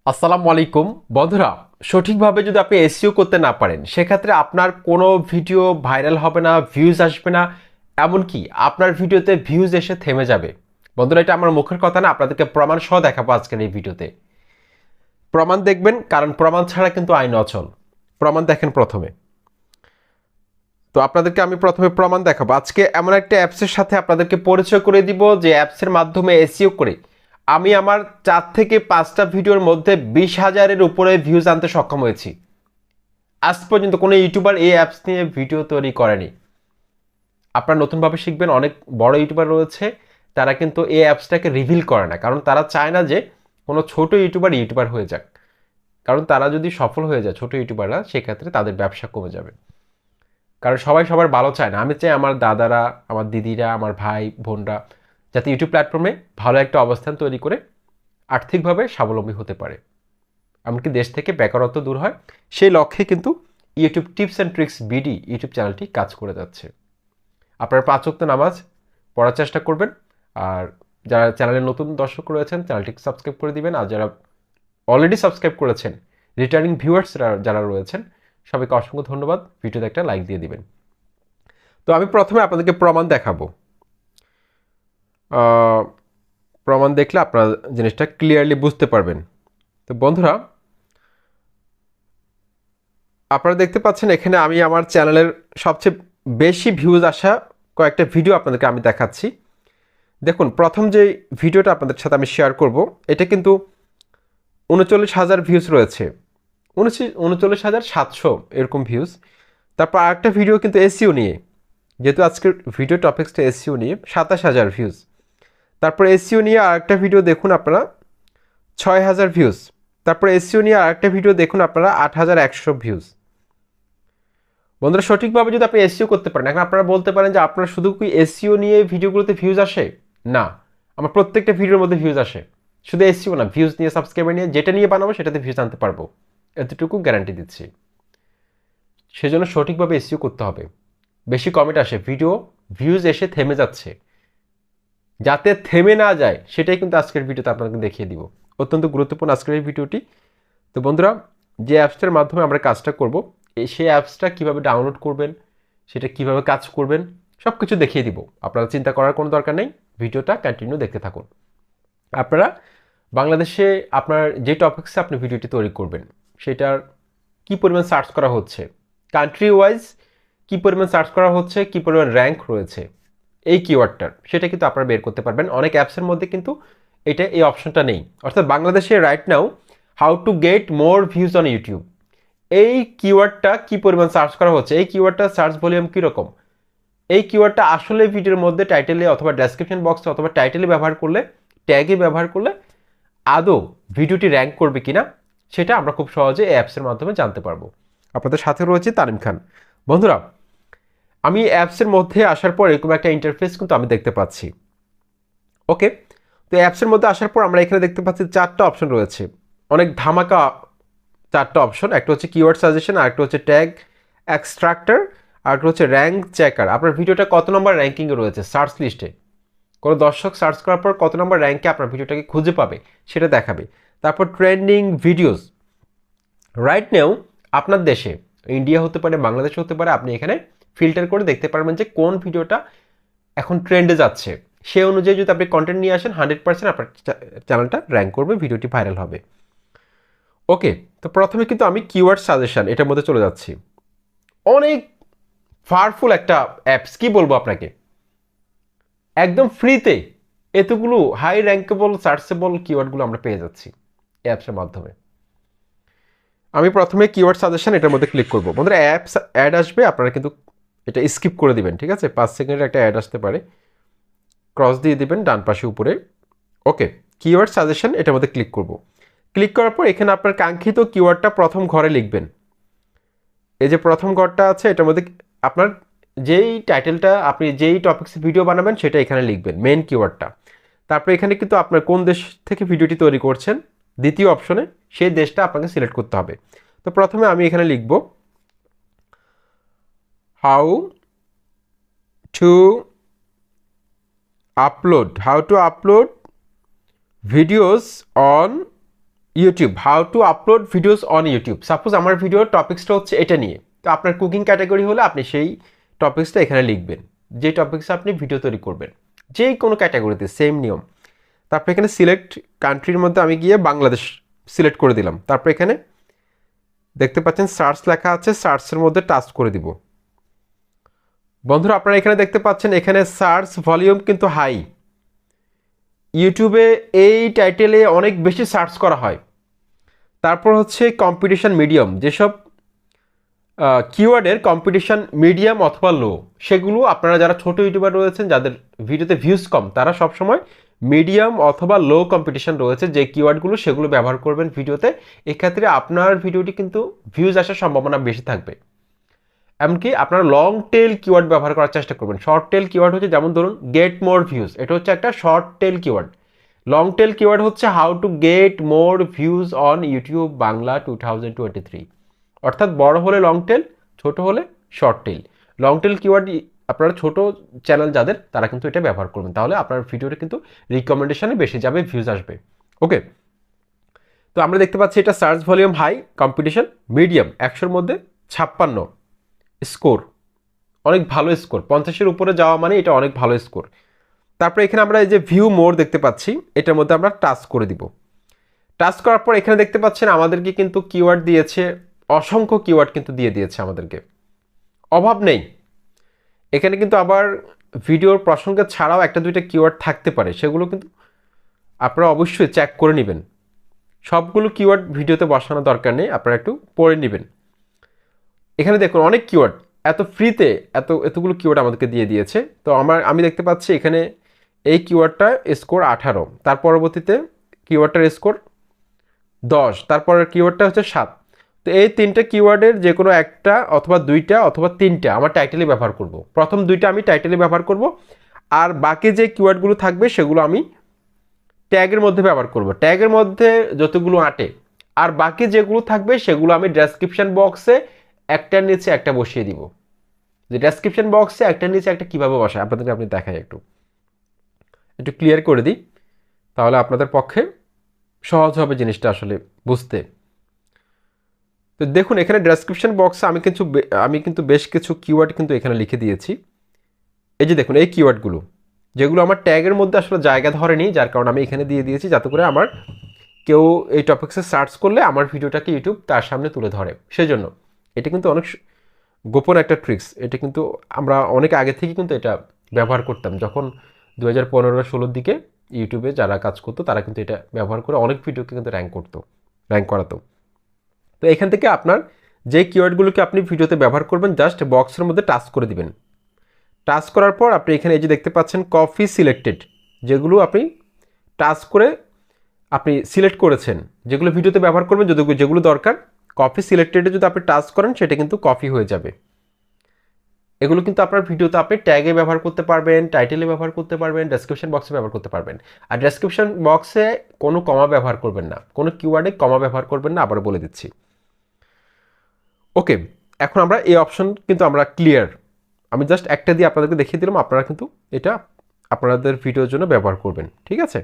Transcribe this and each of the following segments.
আসসালামু আলাইকুম বন্ধুরা, সঠিকভাবে যদি আপনি এসইও করতে না পারেন সেক্ষেত্রে আপনার কোনো ভিডিও ভাইরাল হবে না, ভিউজ আসবে না, এমনকি আপনার ভিডিওতে ভিউজ এসে থেমে যাবে। বন্ধুরা, এটা আমার মুখের কথা না, আপনাদেরকে প্রমাণ সহ দেখাবো আজকের এই ভিডিওতে। প্রমাণ দেখবেন, কারণ প্রমাণ ছাড়া কিন্তু আইন অচল। প্রমাণ দেখেন প্রথমে। তো আপনাদেরকে আমি প্রথমে প্রমাণ দেখাবো। আজকে এমন একটা অ্যাপসের সাথে আপনাদেরকে পরিচয় করে দিব যে অ্যাপসের মাধ্যমে এসইও করে আমি আমার 4 থেকে 5টা ভিডিওর মধ্যে 20,000-এর উপরে ভিউজ আনতে সক্ষম হয়েছি। আজ পর্যন্ত কোনো ইউটিউবার এই অ্যাপস নিয়ে ভিডিও তৈরি করেনি। আপনারা নতুনভাবে শিখবেন, অনেক বড় ইউটিউবার রয়েছে, তারা কিন্তু এই অ্যাপসটাকে রিভিল করে না, কারণ তারা চায় না যে কোনো ছোট ইউটিউবার হয়ে যাক। কারণ তারা যদি সফল হয়ে যায়, ছোট ইউটিউবাররা, সেক্ষেত্রে তাদের ব্যবসা কমে যাবে। কারণ সবাই সবার ভালো চায় না। আমি চাই আমার দাদারা, আমার দিদিরা, আমার ভাই বোনরা যাতে ইউটিউব প্ল্যাটফর্মে ভালো একটা অবস্থান তৈরি করে আর্থিকভাবে স্বাবলম্বী হতে পারে, এমনকি দেশ থেকে বেকারত্ব দূর হয়। সেই লক্ষ্যে কিন্তু YouTube tips and tricks BD YouTube চ্যানেলটি কাজ করে যাচ্ছে। আপনারা 5 ওয়াক্ত নামাজ পড়ার চেষ্টা করবেন। আর যারা চ্যানেলের নতুন দর্শক রয়েছেন চ্যানেলটিকে সাবস্ক্রাইব করে দিবেন। আর যারা অলরেডি সাবস্ক্রাইব করেছেন, রিটার্নিং ভিউয়ার্স যারা রয়েছেন, সবাইকে অসংখ্য ধন্যবাদ। ভিডিওতে একটা লাইক দিয়ে দিবেন। তো আমি প্রথমে আপনাদেরকে প্রমাণ দেখাবো। প্রমাণ দেখলে আপনারা জিনিসটা ক্লিয়ারলি বুঝতে পারবেন। তো বন্ধুরা, আপনারা দেখতে পাচ্ছেন এখানে আমি আমার চ্যানেলের সবচেয়ে বেশি ভিউজ আসা কয়েকটা ভিডিও আপনাদেরকে আমি দেখাচ্ছি। দেখুন, প্রথম যে ভিডিওটা আপনাদের সাথে আমি শেয়ার করব, এটা কিন্তু 39,000 ভিউজ রয়েছে, 39,700 এরকম ভিউজ। তারপর আরেকটা ভিডিও কিন্তু এসইও নিয়ে, যেহেতু আজকের ভিডিও টপিক্সটা এসইও নিয়ে, 27,000 ভিউজ। তারপর এসইও নিয়ে আরেকটা ভিডিও দেখুন আপনারা, 6,000 ভিউজ। তারপর এসইও নিয়ে আরেকটা ভিডিও দেখুন আপনারা, 8,100 ভিউজ। বন্ধুরা, সঠিকভাবে যদি আপনি এসইও করতে পারেন, এখন আপনারা বলতে পারেন যে আপনার শুধু কি এসইও নিয়ে ভিডিওগুলোতে ভিউজ আসে? না, আমার প্রত্যেকটা ভিডিওর মধ্যে ভিউজ আসে। শুধু এসইও না, ভিউজ নিয়ে, সাবস্ক্রাইবার নিয়ে, যেটা নিয়ে বানাবো সেটাতে ভিউজ আনতে পারবো, এতটুকু গ্যারান্টি দিচ্ছি। সেজন্য সঠিকভাবে এসইও করতে হবে। বেশি কমেন্ট আসে, ভিডিও ভিউজ এসে থেমে যাচ্ছে, যাতে থেমে না যায় সেটাই কিন্তু আজকের ভিডিওতে আপনাকে দেখিয়ে দিব। অত্যন্ত গুরুত্বপূর্ণ আজকের এই ভিডিওটি। তো বন্ধুরা, যে অ্যাপসটার মাধ্যমে আমরা কাজটা করব, সেই অ্যাপসটা কীভাবে ডাউনলোড করবেন, সেটা কিভাবে কাজ করবেন, সব কিছু দেখিয়ে দিব। আপনারা চিন্তা করার কোনো দরকার নেই, ভিডিওটা কন্টিনিউ দেখতে থাকুন। আপনারা বাংলাদেশে আপনার যে টপিক্সে আপনি ভিডিওটি তৈরি করবেন সেটার কী পরিমাণ সার্চ করা হচ্ছে, কান্ট্রি ওয়াইজ কী পরিমাণ সার্চ করা হচ্ছে, কী পরিমাণ র্যাঙ্ক রয়েছে এই কিওয়ার্ডটার, সেটা কিন্তু আপনারা বের করতে পারবেন। অনেক অ্যাপসের মধ্যে কিন্তু এই অপশনটা নেই। অর্থাৎ বাংলাদেশে right now how to get more views on YouTube, এই কিওয়ার্ডটা কী পরিমাণ সার্চ করা হচ্ছে, এই কিওয়ার্ডটা সার্চ ভলিউম কীরকম, এই কিওয়ার্ডটা আসলে ভিডিওর মধ্যে টাইটেলে অথবা ডেসক্রিপশন বক্সে অথবা টাইটেলে ব্যবহার করলে, ট্যাগে ব্যবহার করলে আদৌ ভিডিওটি র্যাঙ্ক করবে কিনা, সেটা আমরা খুব সহজে এই অ্যাপসের মাধ্যমে জানতে পারবো। আপনাদের সাথে রয়েছে তানিম খান। বন্ধুরা, আমি অ্যাপসের মধ্যে আসার পর এরকম একটা ইন্টারফেস কিন্তু আমি দেখতে পাচ্ছি। ওকে, তো অ্যাপসের মধ্যে আসার পর আমরা এখানে দেখতে পাচ্ছি 4টা অপশন রয়েছে, অনেক ধামাকা 4টা অপশন। একটা হচ্ছে কিওয়ার্ড সাজেশন, আরেকটা হচ্ছে ট্যাগ এক্সট্রাক্টর, আরেকটা হচ্ছে র্যাঙ্ক চেকার। আপনার ভিডিওটা কত নম্বর র্যাঙ্কিংয়ে রয়েছে সার্চ লিস্টে, কোনো দর্শক সার্চ করার পর কত নম্বর র্যাঙ্কে আপনার ভিডিওটাকে খুঁজে পাবে সেটা দেখাবে। তারপর ট্রেন্ডিং ভিডিওস, রাইট নাও আপনার দেশে, ইন্ডিয়া হতে পারে, বাংলাদেশ হতে পারে, আপনি এখানে ফিল্টার করে দেখতে পারবেন যে কোন ভিডিওটা এখন ট্রেন্ডে যাচ্ছে। সেই অনুযায়ী যদি আপনি কন্টেন্ট নিয়ে আসেন, 100% আপনার চ্যানেলটা র্যাঙ্ক করবে, ভিডিওটি ভাইরাল হবে। ওকে, তো প্রথমে কিন্তু আমি কিওয়ার্ড সাজেশন এটার মধ্যে চলে যাচ্ছি। অনেক পাওয়ারফুল একটা অ্যাপস, কি বলবো আপনাকে, একদম ফ্রিতে এতগুলো হাই র্যাঙ্কেবল সার্চেবল কিওয়ার্ডগুলো আমরা পেয়ে যাচ্ছি অ্যাপসের মাধ্যমে। আমি প্রথমে কিওয়ার্ড সাজেশন এটার মধ্যে ক্লিক করব। বন্ধুরা, অ্যাপস অ্যাড আসবে, আপনারা কিন্তু এটা স্কিপ করে দিবেন, ঠিক আছে? 5 সেকেন্ডের একটা অ্যাড আসতে পারে, ক্রস দিয়ে দিবেন ডান পাশে উপরে। ওকে, কিওয়ার্ড সাজেশন এটার মধ্যে ক্লিক করব। ক্লিক করার পর এখানে আপনার কাঙ্ক্ষিত কিওয়ার্ডটা প্রথম ঘরে লিখবেন। এই যে প্রথম ঘরটা আছে, এটার মধ্যে আপনার যেই টাইটেলটা, আপনি যেই টপিক্সে ভিডিও বানাবেন সেটা এখানে লিখবেন, মেন কিওয়ার্ডটা। তারপর এখানে কিন্তু আপনার কোন দেশ থেকে ভিডিওটি তৈরি করছেন, দ্বিতীয় অপশনে সেই দেশটা আপনাকে সিলেক্ট করতে হবে। তো প্রথমে আমি এখানে লিখব how to upload videos on YouTube, how to upload videos on YouTube. Suppose আমার ভিডিওর টপিক্সটা হচ্ছে এটা নিয়ে, তো আপনার কুকিং ক্যাটাগরি হলে আপনি সেই টপিক্সটা এখানে লিখবেন, যে টপিক্সে আপনি ভিডিও তৈরি করবেন, যে কোনো ক্যাটাগরিতে সেম নিয়ম। তারপর এখানে সিলেক্ট কান্ট্রির মধ্যে আমি গিয়ে বাংলাদেশ সিলেক্ট করে দিলাম। তারপর এখানে দেখতে পাচ্ছেন সার্চ লেখা আছে, সার্চের মধ্যে টাচ করে দিব। বন্ধুরা আপনারা এখানে দেখতে পাচ্ছেন এখানে সার্চ ভলিউম কিন্তু হাই। ইউটিউবে এই টাইটেলে অনেক বেশি সার্চ করা হয়। তারপর হচ্ছে কম্পিটিশন মিডিয়াম, যেসব কিওয়ার্ডের কম্পিটিশন মিডিয়াম অথবা লো, সেগুলো আপনারা যারা ছোট ইউটিউবার রয়েছেন, যাদের ভিডিওতে ভিউজ কম, তারা সবসময় মিডিয়াম অথবা লো কম্পিটিশন রয়েছে যে কিওয়ার্ডগুলো, সেগুলো ব্যবহার করবেন ভিডিওতে। এক্ষেত্রে আপনার ভিডিওটি কিন্তু ভিউজ আসার সম্ভাবনা বেশি থাকবে। এমনকি আপনারা লং টেল কিওয়ার্ড ব্যবহার করার চেষ্টা করবেন। শর্ট টেল কিওয়ার্ড হচ্ছে যেমন ধরুন গেট মোর ভিউজ, এটা হচ্ছে একটা short tail keyword. Long tail keyword হচ্ছে how to get more views on YouTube Bangla 2023। অর্থাৎ বড় হলে লং টেল, ছোট হলে short tail. Long tail keyword আপনারা ছোট চ্যানেল যাদের, তারা কিন্তু এটা ব্যবহার করবেন, তাহলে আপনার ভিডিওটা কিন্তু রিকমেন্ডেশনে বেশি যাবে, ভিউজ আসবে। ওকে, তো আমরা দেখতে পাচ্ছি এটা search volume high, competition medium, 100-র মধ্যে 56 স্কোর, অনেক ভালো স্কোর। 50-এর উপরে যাওয়া মানে এটা অনেক ভালো স্কোর। তারপরে এখানে আমরা এই যে ভিউ মোর দেখতে পাচ্ছি, এটার মধ্যে আমরা টাচ করে দিব। টাচ করার পর এখানে দেখতে পাচ্ছেন আমাদেরকে কিন্তু কিওয়ার্ড দিয়েছে, অসংখ্য কিওয়ার্ড কিন্তু দিয়ে দিয়েছে আমাদেরকে, অভাব নেই। এখানে কিন্তু আবার ভিডিওর প্রসঙ্গে ছাড়াও একটা দুইটা কিওয়ার্ড থাকতে পারে, সেগুলো কিন্তু আপনারা অবশ্যই চেক করে নেবেন। সবগুলো কিওয়ার্ড ভিডিওতে বসানোর দরকার নেই, আপনারা একটু পড়ে নেবেন। এখানে দেখুন অনেক কিওয়ার্ড, এত ফ্রিতে এতগুলো কিওয়ার্ড আমাদেরকে দিয়ে দিয়েছে। তো আমি দেখতে পাচ্ছি এখানে এই কিওয়ার্ডটা স্কোর 18, তার পরবর্তীতে কিওয়ার্ডটার স্কোর 10, তারপরের কিওয়ার্ডটা হচ্ছে 7। তো এই তিনটে কিওয়ার্ডের যে কোনো একটা অথবা দুইটা অথবা তিনটা আমার টাইটেলে ব্যবহার করব। প্রথম দুইটা আমি টাইটেলে ব্যবহার করব, আর বাকি যে কিওয়ার্ডগুলো থাকবে সেগুলো আমি ট্যাগের মধ্যে ব্যবহার করব, ট্যাগের মধ্যে যতগুলো আটে। আর বাকি যেগুলো থাকবে সেগুলো আমি ডেসক্রিপশন বক্সে একটার নিচে একটা বসিয়ে দিব। যে ডেসক্রিপশন বক্সে একটার নিচে একটা কীভাবে বসায় আপনাদেরকে আপনি দেখাই, একটু ক্লিয়ার করে দিই, তাহলে আপনাদের পক্ষে সহজ হবে জিনিসটা আসলে বুঝতে। তো দেখুন এখানে ডেসক্রিপশন বক্সে আমি কিন্তু বেশ কিছু কিওয়ার্ড কিন্তু এখানে লিখে দিয়েছি। এই যে দেখুন এই কিওয়ার্ডগুলো, যেগুলো আমার ট্যাগের মধ্যে আসলে জায়গা ধরেনি, যার কারণে আমি এখানে দিয়ে দিয়েছি, যাতে করে আমার কেউ এই টপিক্সে সার্চ করলে আমার ভিডিওটাকে ইউটিউব তার সামনে তুলে ধরে। সেজন্য এটা কিন্তু অনেক গোপন একটা ট্রিক্স। এটা কিন্তু আমরা অনেক আগে থেকে কিন্তু এটা ব্যবহার করতাম, যখন 2015-16 দিকে ইউটিউবে যারা কাজ করতো তারা কিন্তু এটা ব্যবহার করে অনেক ভিডিওকে কিন্তু র্যাঙ্ক করাতো। তো এখান থেকে আপনার যে কিওয়ার্ডগুলোকে আপনি ভিডিওতে ব্যবহার করবেন, জাস্ট বক্সের মধ্যে টাচ করে দিবেন। টাচ করার পর আপনি এখানে এই যে দেখতে পাচ্ছেন কপি সিলেক্টেড, যেগুলো আপনি টাচ করে আপনি সিলেক্ট করেছেন, যেগুলো ভিডিওতে ব্যবহার করবেন, যেগুলো দরকার, কপি সিলেক্টেডে যদি আপনি টাচ করেন সেটা কিন্তু কপি হয়ে যাবে। এগুলো কিন্তু আপনার ভিডিওতে আপনি ট্যাগে ব্যবহার করতে পারবেন, টাইটেলে ব্যবহার করতে পারবেন, ডেসক্রিপশন বক্সে ব্যবহার করতে পারবেন। আর ডেসক্রিপশন বক্সে কোনো কমা ব্যবহার করবেন না, কোনো কিওয়ার্ডে কমা ব্যবহার করবেন না, আবার বলে দিচ্ছি। ওকে, এখন আমরা এই অপশন কিন্তু আমরা ক্লিয়ার। আমি জাস্ট একটা দিয়ে আপনাদেরকে দেখিয়ে দিলাম, আপনারা কিন্তু এটা আপনাদের ভিডিওর জন্য ব্যবহার করবেন, ঠিক আছে।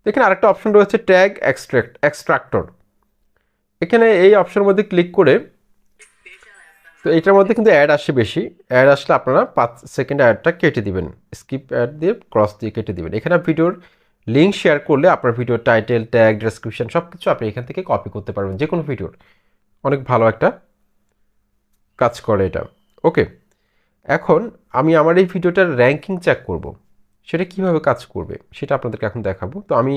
এখানে আরেকটা অপশন রয়েছে ট্যাগ এক্সট্রাক্টর। এখানে এই অপশনের মধ্যে ক্লিক করে, তো এইটার মধ্যে কিন্তু অ্যাড আসে বেশি, অ্যাড আসলে আপনারা 5 সেকেন্ড অ্যাডটা কেটে দিবেন, স্কিপ অ্যাড দিয়ে ক্রস দিয়ে কেটে দিবেন। এখানে ভিডিওর লিঙ্ক শেয়ার করলে আপনার ভিডিওর টাইটেল, ট্যাগ, ডেসক্রিপশন সব কিছু আপনি এখান থেকে কপি করতে পারবেন, যে কোনো ভিডিওর। অনেক ভালো একটা কাজ করে এটা। ওকে, এখন আমি আমার এই ভিডিওটার র্যাঙ্কিং চেক করব, সেটা কিভাবে কাজ করবে সেটা আপনাদেরকে এখন দেখাবো। তো আমি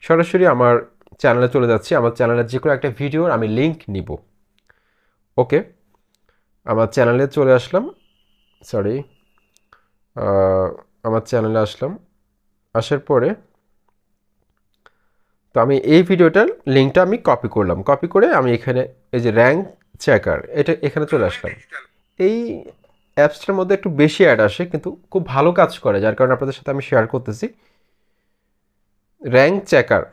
সরাসরি আমার চ্যানেলে চলে যাচ্ছি, আমার চ্যানেলের যে কোনো একটা ভিডিওর আমি লিঙ্ক নিব। ওকে, আমার চ্যানেলে চলে আসলাম, আমার চ্যানেলে আসলাম। আসার পরে তো আমি এই ভিডিওটার লিঙ্কটা আমি কপি করলাম, কপি করে আমি এখানে এই যে র্যাঙ্ক চেকার, এটা এখানে চলে আসলাম। এই অ্যাপসটার মধ্যে একটু বেশি অ্যাড আসে, কিন্তু খুব ভালো কাজ করে, যার কারণে আপনাদের সাথে আমি শেয়ার করতেছি। র্যাঙ্ক চেকার,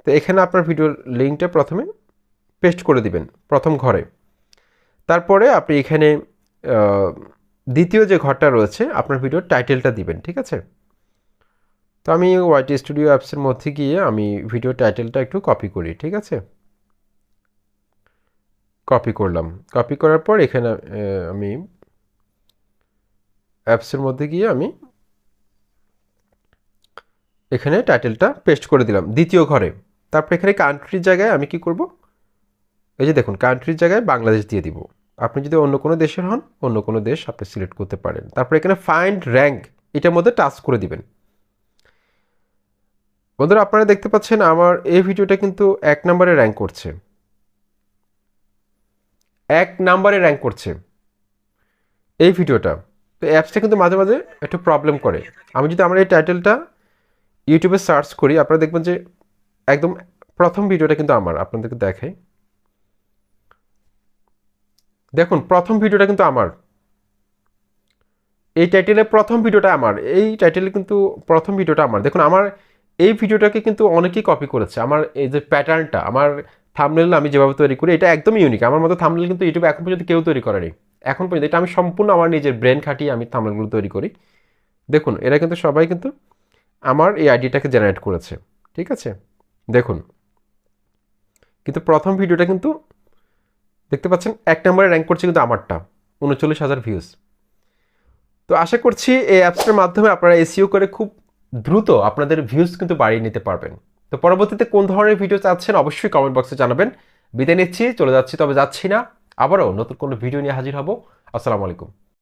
তো এখানে আপনার ভিডিওর লিঙ্কটা প্রথমে পেস্ট করে দিবেন প্রথম ঘরে। তারপরে আপনি এখানে দ্বিতীয় যে ঘরটা রয়েছে আপনার ভিডিওর টাইটেলটা দিবেন, ঠিক আছে। তো আমি ওয়াইটি স্টুডিও অ্যাপসের মধ্যে গিয়ে আমি ভিডিও টাইটেলটা একটু কপি করি, ঠিক আছে? কপি করলাম, কপি করার পর এখানে আমি অ্যাপসের মধ্যে গিয়ে আমি এখানে টাইটেলটা পেস্ট করে দিলাম দ্বিতীয় ঘরে। তারপর এখানে কান্ট্রির জায়গায় আমি কি করব, এই যে দেখুন কান্ট্রির জায়গায় বাংলাদেশ দিয়ে দিব। আপনি যদি অন্য কোনো দেশের হন অন্য কোনো দেশ আপনি সিলেক্ট করতে পারেন। তারপর এখানে ফাইন্ড র্যাঙ্ক এটার মধ্যে টাচ করে দিবেন। বন্ধুরা আপনারা দেখতে পাচ্ছেন আমার এই ভিডিওটা কিন্তু 1 নম্বরে র্যাঙ্ক করছে, 1 নম্বরে র্যাঙ্ক করছে এই ভিডিওটা। তো অ্যাপসটা কিন্তু মাঝে মাঝে একটু প্রবলেম করে। আমি যদি আমার এই টাইটেলটা ইউটিউবে সার্চ করি আপনারা দেখবেন যে একদম প্রথম ভিডিওটা কিন্তু আমার, আপনাদেরকে দেখাই। দেখুন প্রথম ভিডিওটা কিন্তু আমার, এই টাইটেলে প্রথম ভিডিওটা আমার, এই টাইটেলে কিন্তু প্রথম ভিডিওটা আমার। দেখুন আমার এই ভিডিওটাকে কিন্তু অনেকেই কপি করেছে। আমার এই যে প্যাটার্নটা, আমার থাম্বনেল আমি যেভাবে তৈরি করি এটা একদমই ইউনিক। আমার মতো থাম্বনেল কিন্তু ইউটিউবে এখন পর্যন্ত কেউ তৈরি করেনি। এখন পর্যন্ত এটা আমি সম্পূর্ণ আমার নিজের ব্রেন খাটিয়ে আমি থাম্বনেলগুলো তৈরি করি। দেখুন এরা কিন্তু সবাই কিন্তু আমার এই আইডিটাকে জেনারেট করেছে, ঠিক আছে? দেখুন কিন্তু প্রথম ভিডিওটা কিন্তু দেখতে পাচ্ছেন 1 নম্বরে র্যাঙ্ক করছে কিন্তু আমারটা, 39,000 ভিউজ। তো আশা করছি এই অ্যাপসটার মাধ্যমে আপনারা এসইও করে খুব দ্রুত আপনাদের ভিউজ কিন্তু বাড়িয়ে নিতে পারবেন। তো পরবর্তীতে কোন ধরনের ভিডিও চাচ্ছেন অবশ্যই কমেন্ট বক্সে জানাবেন। বিদায় নিচ্ছি, চলে যাচ্ছি, তবে যাচ্ছি না, আবারও নতুন কোনো ভিডিও নিয়ে হাজির হব। আসসালামু আলাইকুম।